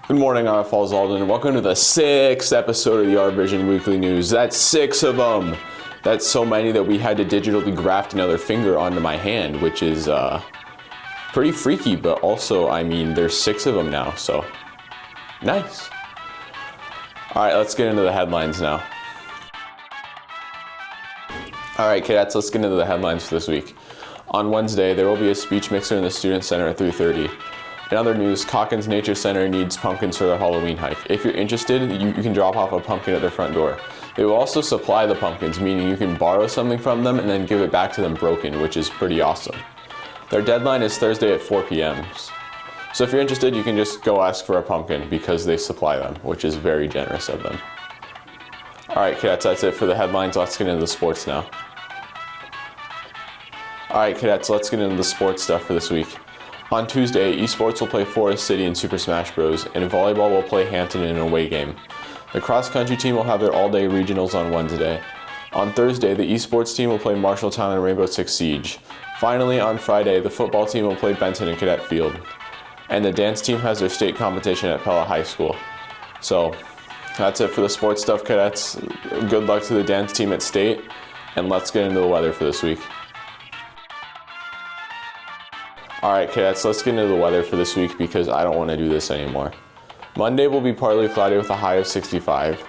Good morning, I'm Falls-Alden, and welcome to the 6th episode of the Our Vision Weekly News. That's 6 of them. That's so many that we had to digitally graft another finger onto my hand, which is pretty freaky, but also, I mean, there's 6 of them now, so nice. All right, let's get into the headlines now. All right, cadets, let's get into the headlines for this week. On Wednesday, there will be a speech mixer in the Student Center at 3:30. In other news, Calkins Nature Center needs pumpkins for their Halloween hike. If you're interested, you can drop off a pumpkin at their front door. They will also supply the pumpkins, meaning you can borrow something from them and then give it back to them broken, which is pretty awesome. Their deadline is Thursday at 4 p.m. So if you're interested, you can just go ask for a pumpkin because they supply them, which is very generous of them. All right, cadets, that's it for the headlines. Let's get into the sports now. All right, cadets, let's get into the sports stuff for this week. On Tuesday, esports will play Forest City in Super Smash Bros. And volleyball will play Hampton in an away game. The cross-country team will have their all-day regionals on Wednesday. On Thursday, the esports team will play Marshalltown and Rainbow Six Siege. Finally, on Friday, the football team will play Benton and Cadet Field. And the dance team has their state competition at Pella High School. So, that's it for the sports stuff, cadets. Good luck to the dance team at state, and let's get into the weather for this week. Alright, cadets, let's get into the weather for this week because I don't want to do this anymore. Monday will be partly cloudy with a high of 65.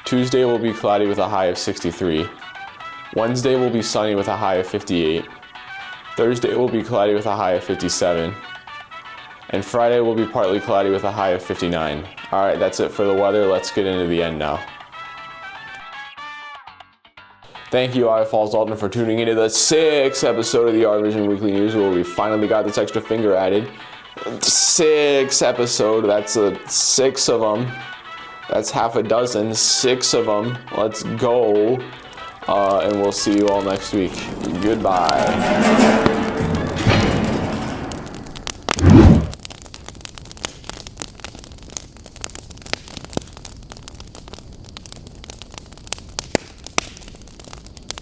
Tuesday will be cloudy with a high of 63. Wednesday will be sunny with a high of 58. Thursday will be cloudy with a high of 57. And Friday will be partly cloudy with a high of 59. Alright, that's it for the weather. Let's get into the end now. Thank you, I Falls-Alden, for tuning into the 6th episode of the Our Vision Weekly News, where we finally got this extra finger added. 6th episode, that's 6 of them. That's half a dozen, 6 of them. Let's go. And we'll see you all next week. Goodbye.